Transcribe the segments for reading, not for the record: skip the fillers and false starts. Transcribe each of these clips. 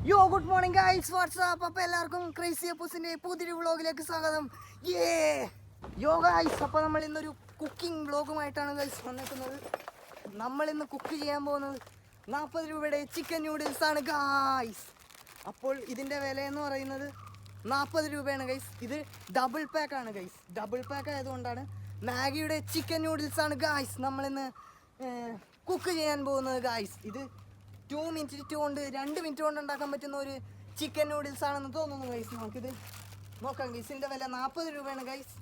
യോ good morning guys, WhatsApp. അപ്പോൾ എല്ലാവർക്കും ക്രേസി അപ്പൂസിൻ്റെ പുതിയൊരു വ്ളോഗിലേക്ക് സ്വാഗതം. യോ ഗൈസ്, അപ്പോൾ നമ്മൾ ഇന്നൊരു കുക്കിംഗ് വ്ളോഗുമായിട്ടാണ് ഗൈസ് വന്നിരിക്കുന്നത്. നമ്മളിന്ന് കുക്ക് ചെയ്യാൻ പോകുന്നത് 40 രൂപയുടെ ചിക്കൻ നൂഡിൽസ് ആണ് ഗൈസ്. അപ്പോൾ ഇതിൻ്റെ വില എന്ന് പറയുന്നത് 40 രൂപയാണ് ഗൈസ്. ഇത് ഡബിൾ പാക്കാണ് ഗൈസ്. ഡബിൾ പാക്ക് ആയതുകൊണ്ടാണ് മാഗിയുടെ ചിക്കൻ നൂഡിൽസ് ആണ് ഗൈസ് നമ്മളിന്ന് കുക്ക് ചെയ്യാൻ പോകുന്നത് ഗൈസ്. ഇത് 2 മിനിറ്റ് കൊണ്ട് 2 മിനിറ്റ് കൊണ്ട് ഉണ്ടാക്കാൻ പറ്റുന്ന ഒരു ചിക്കൻ നൂഡിൽസ് ആണെന്ന് തോന്നുന്നു ഗൈസ്. നമുക്കിത് നോക്കാം ഗൈസ്. ഇതിൻ്റെ വില 40 രൂപയാണ് ഗൈസ്.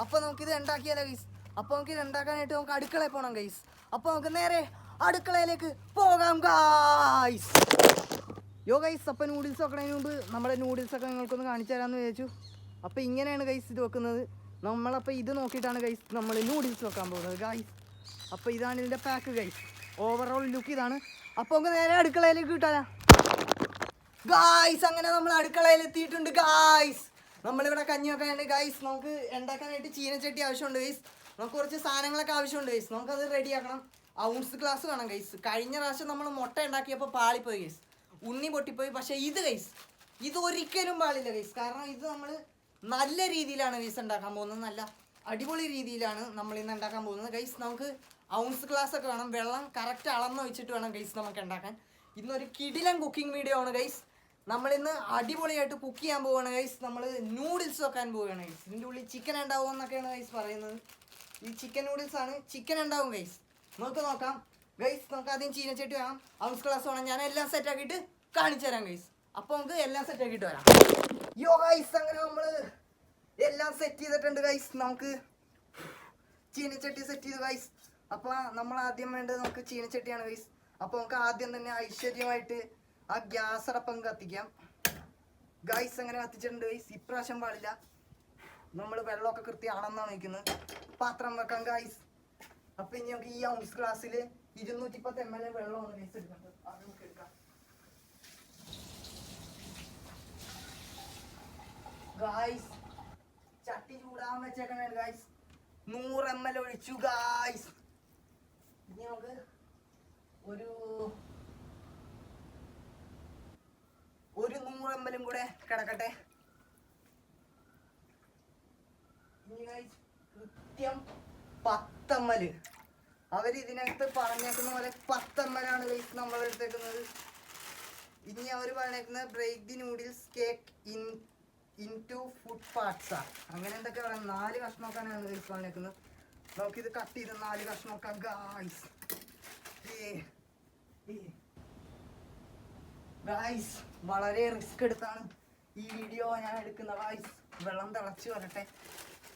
അപ്പോൾ നമുക്കിത് ഉണ്ടാക്കിയാലോ ഗൈസ്. അപ്പോൾ നമുക്കിത് ഉണ്ടാക്കാനായിട്ട് നമുക്ക് അടുക്കളയിൽ പോകണം ഗൈസ്. അപ്പോൾ നമുക്ക് നേരെ അടുക്കളയിലേക്ക് പോകാം ഗൈസ്. യോ ഗൈസ്, അപ്പോൾ നൂഡിൽസ് വെക്കുന്നതിന് മുമ്പ് നമ്മുടെ നൂഡിൽസൊക്കെ നിങ്ങൾക്കൊന്ന് കാണിച്ചു തരാമെന്ന് വിചാരിച്ചു. അപ്പോൾ ഇങ്ങനെയാണ് ഗൈസ് ഇത് വെക്കുന്നത്. നമ്മളപ്പോൾ ഇത് നോക്കിയിട്ടാണ് ഗൈസ് നമ്മൾ നൂഡിൽസ് വെക്കാൻ പോകുന്നത് ഗൈസ്. അപ്പോൾ ഇതാണ് ഇതിൻ്റെ പാക്ക് ഗൈസ്. ഓവറോൾ ലുക്ക് ഇതാണ്. അപ്പോൾ നമുക്ക് നേരെ അടുക്കളയിലേക്ക് കിട്ടാനാ ഗായ്സ്. അങ്ങനെ നമ്മൾ അടുക്കളയിൽ എത്തിയിട്ടുണ്ട് ഗായ്സ്. നമ്മളിവിടെ കഞ്ഞി വെക്കാനുണ്ട് ഗായ്സ്. നമുക്ക് ഉണ്ടാക്കാനായിട്ട് ചീനച്ചട്ടി ആവശ്യമുണ്ട് ഗൈസ്. നമുക്ക് കുറച്ച് സാധനങ്ങളൊക്കെ ആവശ്യമുണ്ട് ഗൈസ്. നമുക്കത് റെഡിയാക്കണം. ഔൺസ് ഗ്ലാസ് വേണം ഗൈസ്. കഴിഞ്ഞ പ്രാവശ്യം നമ്മൾ മുട്ട ഉണ്ടാക്കിയപ്പോൾ പാളിപ്പോയി ഗൈസ്. ഉണ്ണി പൊട്ടിപ്പോയി. പക്ഷേ ഇത് ഗൈസ്, ഇത് ഒരിക്കലും പാളില്ല ഗൈസ്. കാരണം ഇത് നമ്മൾ നല്ല രീതിയിലാണ് ഗൈസ് ഉണ്ടാക്കാൻ പോകുന്നത്. നല്ല അടിപൊളി രീതിയിലാണ് നമ്മൾ ഇന്ന് ഉണ്ടാക്കാൻ പോകുന്നത് ഗൈസ്. നമുക്ക് ഔൺസ് ഗ്ലാസ് ഒക്കെ വേണം. വെള്ളം കറക്റ്റ് അളന്ന് വെച്ചിട്ട് വേണം ഗൈസ് നമുക്ക് ഉണ്ടാക്കാൻ. ഇന്നൊരു കിടിലൻ കുക്കിംഗ് വീഡിയോ ആണ് ഗൈസ്. നമ്മളിന്ന് അടിപൊളിയായിട്ട് കുക്ക് ചെയ്യാൻ പോവുകയാണ് ഗൈസ്. നമ്മൾ നൂഡിൽസ് വെക്കാൻ പോവുകയാണ് ഗൈസ്. ഇതിൻ്റെ ഉള്ളിൽ ചിക്കൻ ഉണ്ടാവും എന്നൊക്കെയാണ് ഗൈസ് പറയുന്നത്. ഈ ചിക്കൻ നൂഡിൽസ് ആണ്. ചിക്കൻ ഉണ്ടാവും ഗൈസ്. നമുക്ക് നോക്കാം ഗൈസ്. നമുക്ക് ആദ്യം ചീനച്ചട്ടി വേണം, ഔൺസ് ഗ്ലാസ് വേണം. ഞാൻ എല്ലാം സെറ്റാക്കിയിട്ട് കാണിച്ചു തരാം ഗൈസ്. അപ്പോൾ നമുക്ക് എല്ലാം സെറ്റാക്കിയിട്ട് വരാം. യോ ഗൈസ്, അങ്ങനെ നമ്മൾ എല്ലാം സെറ്റ് ചെയ്തിട്ടുണ്ട് ഗൈസ്. നമുക്ക് ചീനച്ചട്ടി സെറ്റ് ചെയ്തു ഗൈസ്. അപ്പോൾ നമ്മൾ ആദ്യം വേണ്ടത് നമുക്ക് ചീനച്ചട്ടിയാണ് ഗൈസ്. അപ്പോൾ നമുക്ക് ആദ്യം തന്നെ ഐശ്വര്യമായിട്ട് ആ ഗ്യാസ് അടപ്പം കത്തിക്കാം ഗൈസ്. അങ്ങനെ കത്തിച്ചിട്ടുണ്ട് ഗൈസ്. ഇപ്രാവശ്യം പാടില്ല. നമ്മൾ വെള്ളമൊക്കെ കൃത്യമാണെന്നാണ് വയ്ക്കുന്നത്. പാത്രം വെക്കാം ഗൈസ്. അപ്പോൾ ഇനി നമുക്ക് ഈ ഔൺസ് ഗ്ലാസ്സിൽ 210 ml വെള്ളമാണ് ഗൈസ് എടുക്കുന്നത്. അത് നമുക്ക് എടുക്കാം ഗൈസ്. ചട്ടി ചൂടാൻ വെച്ചേക്കണേ ഗൈസ്. 100 ml ഒഴിച്ചു ഗൈസ്. ഇനി നമുക്ക് ഒരു 100 ml കൂടെ കിടക്കട്ടെ. ഇനി ഗൈസ് കൃത്യം 10 ml. അവർ ഇതിനകത്ത് പറഞ്ഞേക്കുന്ന പോലെ 10 ml ആണ് ഗൈസ് നമ്മൾ എടുത്തേക്കുന്നത്. ഇനി അവർ പറഞ്ഞേക്കുന്നത് break the noodles cake into food parts. അങ്ങനെ എന്തൊക്കെ പറയാം. 4 കഷ്ണമൊക്കെയാണ് ഗൈസ് പറഞ്ഞേക്കുന്നത്. നമുക്കിത് കട്ട് ചെയ്ത് 4 കഷ്ണമൊക്കെ ഗൈസ്. ഗൈസ് വളരെ റിസ്ക് എടുത്താണ് ഈ വീഡിയോ ഞാൻ എടുക്കുന്നത് ഗൈസ്. വെള്ളം തിളച്ച് വരട്ടെ.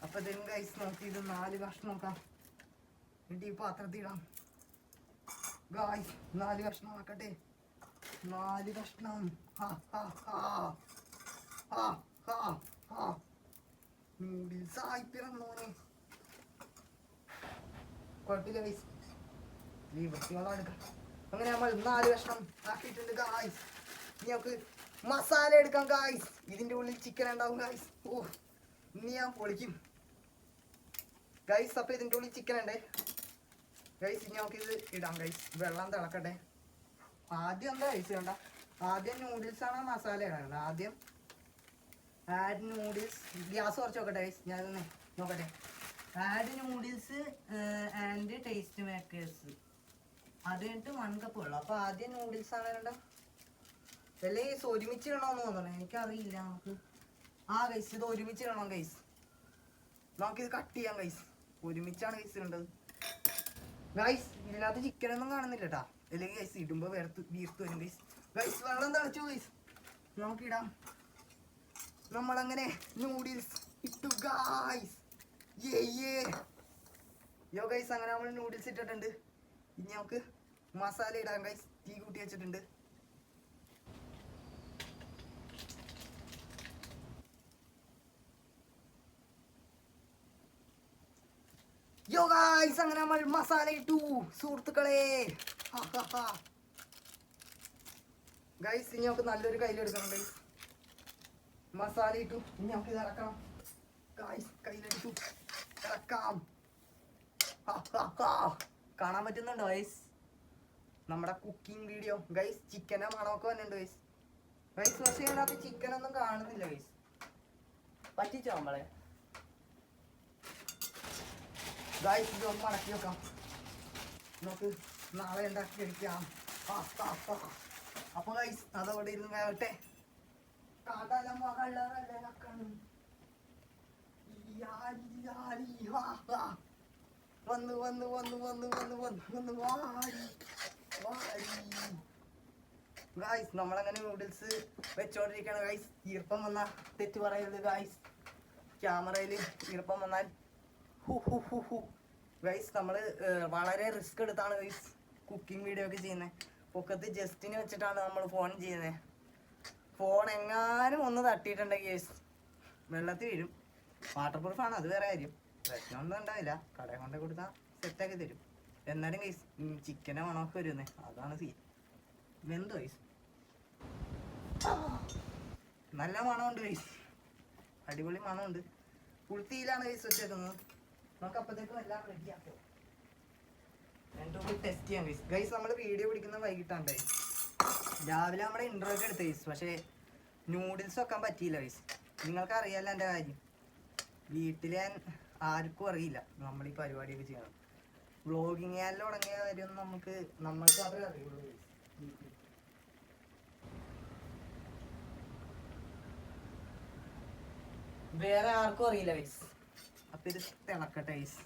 അപ്പോൾ ഇതിന് ഗൈസ് നോക്കിയത് 4 കഷ്ണമൊക്കെ എന്നിട്ട് ഈ പാത്രത്തിടാം ഗൈസ്. 4 കഷ്ണം ആക്കട്ടെ. 4 കഷ്ണം. നൂഡിൽസ് ആയി പിറന്നോനെ. കുഴപ്പമില്ല ഗൈസ്. ഈ വൃത്തിയോളം എടുക്കാം. അങ്ങനെ നമ്മൾ 4 കഷ്ണം ആക്കിയിട്ടുണ്ട് ഗായ്സ്. ഇനി നമുക്ക് മസാല എടുക്കാം ഗായ്സ്. ഇതിൻ്റെ ഉള്ളിൽ ചിക്കൻ ഉണ്ടാവും ഗായ്സ്. ഓ, ഇനി ഞാൻ പൊളിക്കും ഗൈസ്. അപ്പോൾ ഇതിൻ്റെ ഉള്ളിൽ ചിക്കൻ ഉണ്ട് ഗൈസ്. ഇനി നമുക്കിത് ഇടാം ഗൈസ്. വെള്ളം തിളക്കട്ടെ. ആദ്യം എന്താ ഗൈസ് വേണ്ട, ആദ്യം നൂഡിൽസ് ആണ് മസാല ഇടേണ്ടത്. ആദ്യം ആഡ് നൂഡിൽസ്. ഗ്യാസ് കുറച്ച് നോക്കട്ടെ ഗൈസ്. ഞാനൊന്ന് നോക്കട്ടെ. Add noodles and taste makers. അത് കഴിഞ്ഞിട്ട് 1 കപ്പ് വെള്ളം. അപ്പോൾ ആദ്യം നൂഡിൽസ് ആണ് വേണ്ട. അല്ലെങ്കിൽ ഒരുമിച്ച് ഇടണമെന്ന് തോന്നണം. എനിക്കറിയില്ല. നമുക്ക് ഗൈസ് ഇത് ഒരുമിച്ച് ഇടണം ഗൈസ്. നമുക്കിത് കട്ട് ചെയ്യാം ഗൈസ്. ഒരുമിച്ചാണ് ഗൈസ് ഇടേണ്ടത് ഗൈസ്. ഇതിനകത്ത് ചിക്കനൊന്നും കാണുന്നില്ല കേട്ടാ. അല്ലെങ്കിൽ ഗൈസ് ഇടുമ്പോൾ വീർത്ത് വരും ഗൈസ്. ഗൈസ് വെള്ളം തിളച്ചു ഗൈസ്. നമുക്കിടാം. നമ്മളങ്ങനെ നൂഡിൽസ് ഇട്ടു ഗൈസ്. യോ ഗൈസ്, അങ്ങനെ നമ്മൾ നൂഡിൽസ് ഇട്ടിട്ടുണ്ട്. ഇനി നമുക്ക് മസാല ഇടാം ഗൈസ്. തീ കൂട്ടി വെച്ചിട്ടുണ്ട്. യോ ഗൈസ്, അങ്ങനെ നമ്മൾ മസാല ഇട്ടു സുഹൃത്തുക്കളെ. ഗൈസ് ഇനി നമുക്ക് നല്ലൊരു കയ്യിലെടുക്കണം ഗൈസ്. മസാല ഇട്ടു. ഇനി നമുക്ക് ഇത് ഇറക്കണം ഗൈസ്. കയ്യിലെടുത്തു ഇറക്കാം. കാണാൻ പറ്റുന്നുണ്ടോ ഗൈസ് നമ്മുടെ കുക്കിംഗ് വീഡിയോ ഗൈസ്? ചിക്കൻ്റെ മണമൊക്കെ വന്നിട്ടുണ്ട് ഗൈസ്. ഗൈസ് പക്ഷേ ഇതിനകത്ത് ചിക്കൻ ഒന്നും കാണുന്നില്ല ഗൈസ്. പറ്റിച്ചോ നമ്മളെ ഗൈസ്? ഇതൊന്ന് മടക്കി വെക്കാം, നമുക്ക് നാളെ ഉണ്ടാക്കി കഴിക്കാം. അപ്പൊ ഗൈസ് അതവിടെ ഇരുന്ന് വേവട്ടെ. വന്ന് വന്ന് വന്ന് വന്ന് വന്ന് വന്ന് വന്ന് വാരി ഗൈസ്. നമ്മളങ്ങനെ നൂഡിൽസ് വെച്ചോണ്ടിരിക്കുകയാണ് ഗൈസ്. ഈർപ്പം വന്നാൽ തെറ്റ് പറയരുത് ഗൈസ്. ക്യാമറയിൽ ഈർപ്പം വന്നാൽ ഗൈസ് നമ്മൾ വളരെ റിസ്ക് എടുത്താണ് ഗൈസ് കുക്കിംഗ് വീഡിയോ ഒക്കെ ചെയ്യുന്നത്. പൊക്കത്ത് ജസ്റ്റിന് വെച്ചിട്ടാണ് നമ്മൾ ഫോൺ ചെയ്യുന്നത്. ഫോൺ എങ്ങാനും ഒന്ന് തട്ടിയിട്ടുണ്ടെങ്കിൽ ഗൈസ് വെള്ളത്തിൽ വീഴും. വാട്ടർ പ്രൂഫാണ്, അത് വേറെ കാര്യം. പ്രശ്നമൊന്നും ഉണ്ടാവില്ല, കടയിൽ കൊണ്ട് കൊടുത്താൽ സെറ്റാക്കി തരും. എന്നാലും ഗൈസ് ചിക്കനെ മണമൊക്കെ വരുന്നേ, അതാണ് സീൻ. വെന്തോ ഗൈസ്? നല്ല മണമുണ്ട് ഗൈസ്, അടിപൊളി മണമുണ്ട്. പുളിത്തിയിലാണ് ഗൈസ് വെച്ചേക്കുന്നത്. നമുക്ക് അപ്പോഴത്തേക്കും എല്ലാം റെഡിയാക്കോ. എന്നിട്ട് ടെസ്റ്റ് ചെയ്യാം ഗൈസ്. ഗൈസ് നമ്മൾ വീഡിയോ പിടിക്കുന്ന വൈകിട്ടാണ്. രാവിലെ നമ്മുടെ ഇൻട്രോ ഒക്കെ എടുത്ത് ഗൈസ്, പക്ഷേ നൂഡിൽസ് വെക്കാൻ പറ്റിയില്ല ഗൈസ്. നിങ്ങൾക്ക് അറിയാമല്ലോ എൻ്റെ കാര്യം. വീട്ടിൽ ഞാൻ ആർക്കും അറിയില്ല നമ്മൾ ഈ പരിപാടിയൊക്കെ ചെയ്യണം. വ്ളോഗിങ് ചാനൽ തുടങ്ങിയ കാര്യം നമ്മൾക്ക് മാത്രമേ അറിയുള്ളൂ ഗൈസ്. വേറെ ആർക്കും അറിയില്ല ഗൈസ്. അപ്പം ഇത് തിളക്കട്ടെ ഗൈസ്.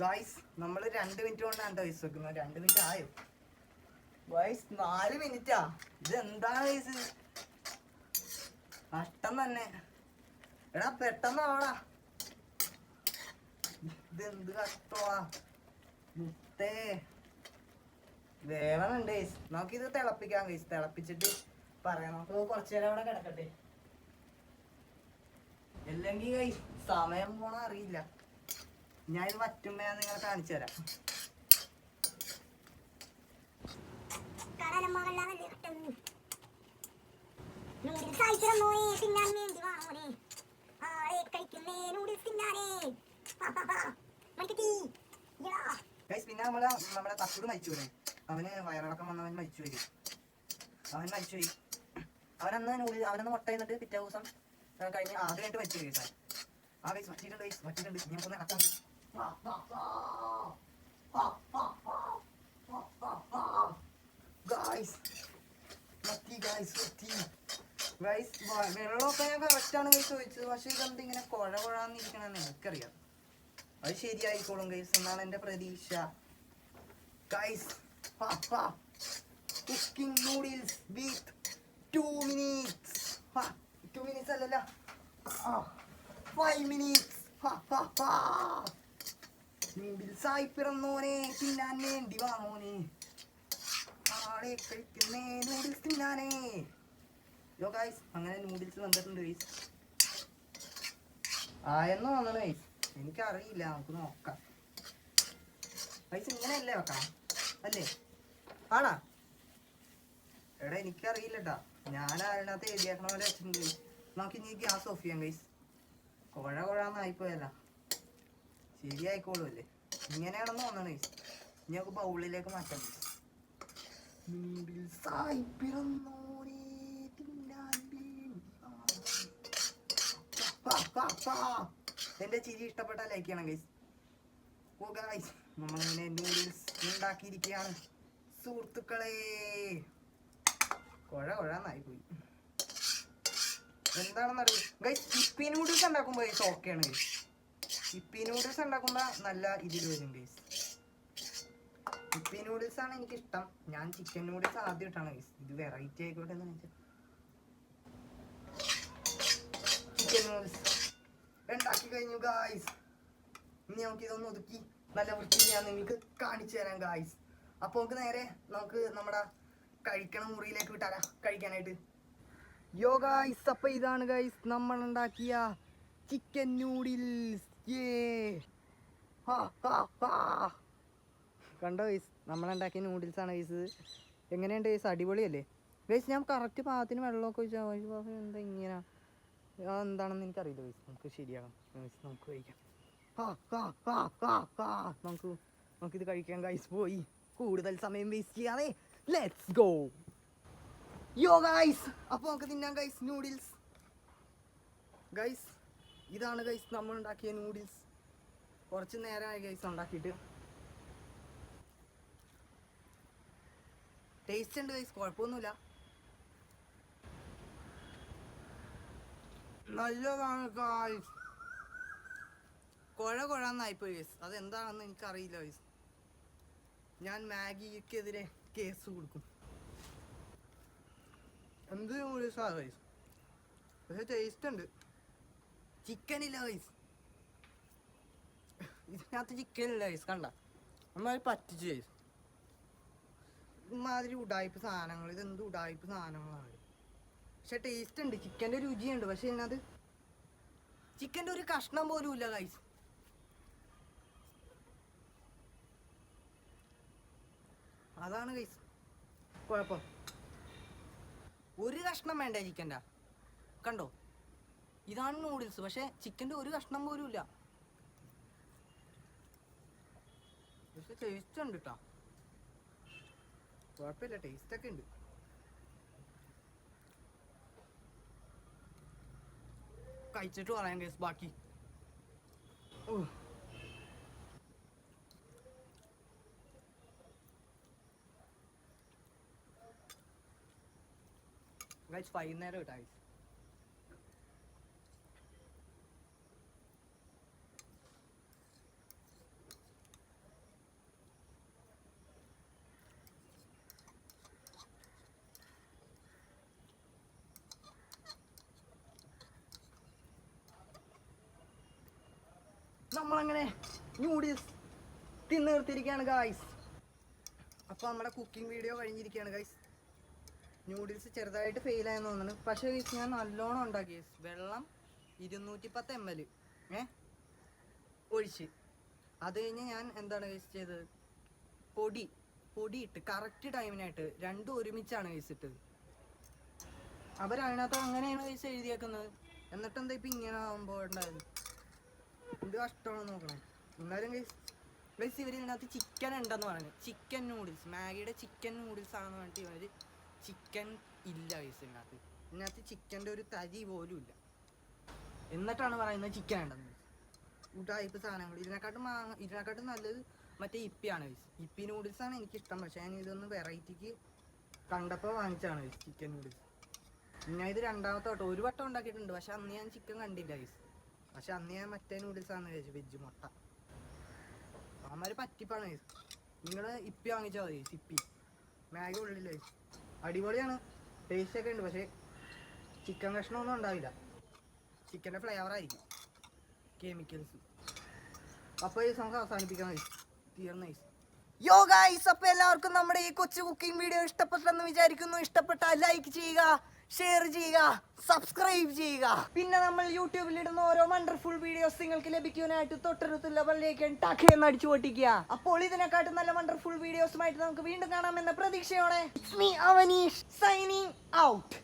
ഗൈസ് നമ്മൾ 2 മിനിറ്റ് കൊണ്ടാണ് ഗൈസ് വെക്കുന്നത്. 2 മിനിറ്റ് ആയോ ഗൈസ്? 4 മിനിറ്റാ. ഇത് എന്താണ് ഗൈസ്? നഷ്ടം തന്നെ. എടാ പെട്ടെന്നാവടാ, ഇതെന്ത് കഷ്ടമാ മുത്തേ. വേവനുണ്ട് ഗൈസ്. നമുക്കിത് തിളപ്പിക്കാം ഗൈസ്. തിളപ്പിച്ചിട്ട് പറയാം. നമുക്ക് കുറച്ചു നേരം അവിടെ കിടക്കട്ടെ. അല്ലെങ്കിൽ ഗൈസ് സമയം പോണ അറിയില്ല. ഞാൻ ഇത് വറ്റുമ്പോ ഞാൻ നിങ്ങളെ കാണിച്ചു തരാം. പിന്നെ നമ്മുടെ തക്കുട് മരിച്ചു പോയി. അവന് വയറിളക്കം വന്നവൻ മരിച്ചു പോയി. അവനന്ന് മുട്ട എന്നിട്ട് പിറ്റേ ദിവസം കഴിഞ്ഞ് ആദ്യമായിട്ട് മരിച്ചു പോയി സാർ. ആ ഗൈസ് വറ്റിയിട്ടുണ്ട്. ഞങ്ങൾക്കൊന്ന് ഇളക്കാം. വെള്ളമൊക്കെ ഞാൻ കറക്റ്റാണ് ഗൈസ് ചോദിച്ചത്. പക്ഷെ ഇതെന്ത് ഇങ്ങനെ കുഴന്നിരിക്കണമെന്ന് എനിക്കറിയാം. അത് ശരിയായിക്കോളും ഗൈസ് എന്നാണ് എൻ്റെ പ്രതീക്ഷ. ഗൈസ് കുക്കിംഗ് നൂഡിൽസ് വിത്ത് 2 മിനിറ്റ്സ്. 2 മിനിറ്റ്സ് അല്ലല്ല, 5 മിനിറ്റ്സ്. നൂഡിൽസായി പിറന്നോനെ, തിന്നാൻ വേണ്ടി വാങ്ങോനെ, ആളെ കഴിക്കുന്നേ നൂഡിൽസ് തിന്നാനേ. യോ ഗൈസ് അങ്ങനെ നൂഡിൽസ് വന്നിട്ടുണ്ട് ഗൈസ്. ആയെന്ന് തോന്നണ ഗൈസ്, എനിക്കറിയില്ല. നമുക്ക് നോക്കാം ഗൈസ്. ഇങ്ങനെയല്ലേ വെക്കണം അല്ലേ? ആണാ? എടാ എനിക്കറിയില്ലട്ടാ. ഞാൻ അതിനകത്ത് എഴുതിയാക്കണ പോലെ വെച്ചിട്ടുണ്ട്. നമുക്ക് ഇനി ഗ്യാസ് ഓഫ് ചെയ്യാം ഗൈസ്. കുഴന്നായിപ്പോയല്ല, ശരിയായിക്കോളൂ അല്ലേ? ഇങ്ങനെയാണെന്ന് തോന്നണ ഗൈസ്. ഇനി നമുക്ക് ബൗളിലേക്ക് മാറ്റാം. നൂഡിൽസായി പിറന്നോരേ തിന്നാൻ വേണ്ടി. എന്റെ ചിരി ഇഷ്ടപ്പെട്ട ലൈക്ക് ചെയ്യണം ഗൈസ്. ഓ ഗൈസ് നമ്മളിങ്ങനെ നൂഡിൽസ് ഉണ്ടാക്കിയിരിക്കുകയാണ് സുഹൃത്തുക്കളെ. കുഴന്നായി പോയി. എന്താണെന്ന് അറിയാം ഗൈസ്. ഇപ്പി നൂഡിൽസ് ഉണ്ടാക്കുമ്പോൾ ഗൈസ് ഓക്കെയാണ് ഗൈസ്. ഇപ്പി നൂഡിൽസ് ഉണ്ടാക്കുമ്പോൾ നല്ല ഇതിൽ വരും ഗൈസ്. ഇപ്പി നൂഡിൽസ് ആണ് എനിക്കിഷ്ടം. ഞാൻ ചിക്കൻ നൂഡിൽസ് ആദ്യം ഇട്ടാണ് ഗൈസ്. ഇത് വെറൈറ്റി ആയിക്കോട്ടെ എന്ന് വെച്ചാൽ ചിക്കൻ നൂഡിൽസ് ഉണ്ടാക്കി കഴിഞ്ഞു ഗൈസ്. ഇനി നമുക്ക് ഇതൊന്ന് ഒതുക്കി നല്ല വൃത്തിയിൽ ഞാൻ നിങ്ങൾക്ക് കാണിച്ചു തരാം ഗൈസ്. അപ്പോൾ നമുക്ക് നേരെ നമ്മുടെ കഴിക്കണ മുറിയിലേക്ക് വിട്ടാലാ കഴിക്കാനായിട്ട്. യോ ഗൈസ്, അപ്പോൾ ഇതാണ് ഗൈസ് നമ്മൾ ഉണ്ടാക്കിയ ചിക്കൻ നൂഡിൽസ്. കണ്ടോ ഗൈസ്, നമ്മളുണ്ടാക്കിയ നൂഡിൽസ് ആണ് ഗൈസ്. എങ്ങനെയുണ്ട് ഗൈസ്? അടിപൊളിയല്ലേ ഗൈസ്? ഞാൻ കറക്റ്റ് പാകത്തിന് വെള്ളമൊക്കെ ഒഴിച്ചാൽ എന്താ ഇങ്ങനെ എന്താണെന്ന് എനിക്കറിയില്ല ഗൈസ്. നമുക്ക് ശരിയാകാം ഗൈസ്. നമുക്ക് കഴിക്കാം. നമുക്കിത് കഴിക്കാം ഗൈസ്. പോയി കൂടുതൽ സമയം വേസ്റ്റ് ചെയ്യാതെ ലെറ്റ്സ് ഗോ. യോ ഗൈസ്, അപ്പോൾ നമുക്ക് തിന്നാം ഗൈസ് നൂഡിൽസ്. ഗൈസ് ഇതാണ് ഗൈസ് നമ്മൾ ഉണ്ടാക്കിയ നൂഡിൽസ്. കുറച്ച് നേരമായി ഗൈസ് ഉണ്ടാക്കിയിട്ട്. ടേസ്റ്റ് ഉണ്ട് ഗൈസ്, കുഴപ്പമൊന്നുമില്ല. നല്ലതാണ് ഗൈസ്. കുഴന്നായിപ്പോയി ഗൈസ്. അതെന്താണെന്ന് എനിക്കറിയില്ല ഗൈസ്. ഞാൻ മാഗിക്കെതിരെ കേസ് കൊടുക്കും. എന്ത് നൂഡിൽസാണ് ഗൈസ്, പക്ഷെ ടേസ്റ്റ് ഉണ്ട്. ചിക്കൻ ഇല്ല ഗൈസ്, ഇതിനകത്ത് ചിക്കൻ ഇല്ല ഗൈസ്. കണ്ട നന്നായി പറ്റിച്ച് ഗൈസ്. ഇമാതിരി ഉടായ്പ സാധനങ്ങൾ, ഇതെന്ത് ഉടായ്പ സാധനങ്ങളാണ്. പക്ഷെ ടേസ്റ്റ് ഉണ്ട്, ചിക്കൻ്റെ രുചിയുണ്ട്. പക്ഷെ ഇതിനകത്ത് ചിക്കൻ്റെ ഒരു കഷ്ണം പോലും ഇല്ല ഗൈസ്. അതാണ് ഗൈസ് കുഴപ്പം. ഒരു കഷ്ണം വേണ്ട ചിക്കൻ്റെ. കണ്ടോ, ഇതാണ് നൂഡിൽസ്, പക്ഷെ ചിക്കൻ്റെ ഒരു കഷ്ണം പോലും ഇല്ല. പക്ഷെ ടേസ്റ്റ് ഉണ്ട് കേട്ടോ, കുഴപ്പമില്ല, ടേസ്റ്റ് ഒക്കെ ഉണ്ട്. കഴിച്ചിട്ട് പറയാം ഗൈസ് ബാക്കി. ഗൈസ് വൈകുന്നേരം കേട്ടോ ഗൈസ്. നമ്മളങ്ങനെ നൂഡിൽസ് തിന്ന് നിർത്തിയിരിക്കുകയാണ് ഗൈസ്. അപ്പോൾ നമ്മുടെ കുക്കിംഗ് വീഡിയോ കഴിഞ്ഞിരിക്കുകയാണ് ഗൈസ്. നൂഡിൽസ് ചെറുതായിട്ട് ഫെയിലായെന്ന് തോന്നുന്നു. പക്ഷേ ഗൈസ് ഞാൻ നല്ലോണം ഉണ്ടാക്കി ഗൈസ്. വെള്ളം 210 ml ഒഴിച്ച്, അത് കഴിഞ്ഞ് ഞാൻ എന്താണ് ഗൈസ് ചെയ്തത്, പൊടി ഇട്ട് കറക്റ്റ് ടൈമിനായിട്ട് രണ്ടും ഒരുമിച്ചാണ് ഗൈസ് ഇട്ടത്. അവരതിനകത്ത് അങ്ങനെയാണ് ഗൈസ് എഴുതിയേക്കുന്നത്. എന്നിട്ട് എന്താ ഇപ്പം ഇങ്ങനെ ആകുമ്പോൾ ഉണ്ടായത്, എന്ത് കഷ്ടമാണെന്ന് നോക്കണേ. എന്നാലും ഗൈസ് ഇവർ ഇതിനകത്ത് ചിക്കൻ ഉണ്ടെന്ന് പറഞ്ഞു. ചിക്കൻ നൂഡിൽസ്, മാഗിയുടെ ചിക്കൻ നൂഡിൽസ് ആണെന്ന് പറഞ്ഞിട്ട് ഇവർ ചിക്കൻ ഇല്ല ഗൈസ്. ഇതിനകത്ത് ചിക്കൻ്റെ ഒരു തരി പോലും ഇല്ല. എന്നിട്ടാണ് പറയുന്നത് ചിക്കൻ ഉണ്ടെന്ന്. ഉടായ്പ സാധനങ്ങൾ. ഇതിനെക്കാട്ടും നല്ലത് മറ്റേ ഇപ്പിയാണ് ഗൈസ്. ഇപ്പി നൂഡിൽസാണ് എനിക്കിഷ്ടം. പക്ഷേ ഞാൻ ഇതൊന്ന് വെറൈറ്റിക്ക് കണ്ടപ്പോൾ വാങ്ങിച്ചാണ് ഗൈസ് ചിക്കൻ നൂഡിൽസ്. ഞാൻ ഇത് രണ്ടാമത്തെ വട്ടം, ഒരു വട്ടം ഉണ്ടാക്കിയിട്ടുണ്ട്. പക്ഷെ അന്ന് ഞാൻ ചിക്കൻ കണ്ടില്ല ഗൈസ്. പക്ഷെ അന്ന് ഞാൻ മറ്റേ നൂഡിൽസാണ് കഴിച്ചു, വെജ് മുട്ട. അവന്മാർ പറ്റിപ്പാണ് ഗൈസ്. നിങ്ങൾ ഇപ്പി വാങ്ങിച്ചാൽ മതി ഗൈസ്. ഇപ്പി മാഗി ഉള്ളില്ല ഗൈസ്, അടിപൊളിയാണ്, ടേസ്റ്റ് ഒക്കെ ഉണ്ട്. പക്ഷേ ചിക്കൻ കഷ്ണമൊന്നും ഉണ്ടാവില്ല, ചിക്കൻ്റെ ഫ്ലേവർ ആയിരിക്കും, കെമിക്കൽസ്. അപ്പോൾ ഈ നമുക്ക് അവസാനിപ്പിക്കാം ഗൈസ്. തീർന്ന ഗൈസ്. യോ ഗൈസ്, അപ്പോൾ എല്ലാവർക്കും നമ്മുടെ ഈ കൊച്ചു കുക്കിംഗ് വീഡിയോ ഇഷ്ടപ്പെട്ടെന്ന് വിചാരിക്കുന്നു. ഇഷ്ടപ്പെട്ടാൽ ലൈക്ക് ചെയ്യുക, ഷെയർ ചെയ്യുക, സബ്സ്ക്രൈബ് ചെയ്യുക. പിന്നെ നമ്മൾ യൂട്യൂബിൽ ഇടുന്ന ഓരോ വണ്ടർഫുൾ വീഡിയോസ് നിങ്ങൾക്ക് ലഭിക്കാനായിട്ട് തൊട്ടടുത്തുള്ള ബെല്ലൈക്കൺ ടക്ക് എന്ന് അടിച്ചു പൊട്ടിക്കുക. അപ്പോൾ ഇതിനെക്കാട്ടും നല്ല വണ്ടർഫുൾ വീഡിയോസുമായിട്ട് നമുക്ക് വീണ്ടും കാണാമെന്ന പ്രതീക്ഷയോടെ it's me Avaneesh signing out.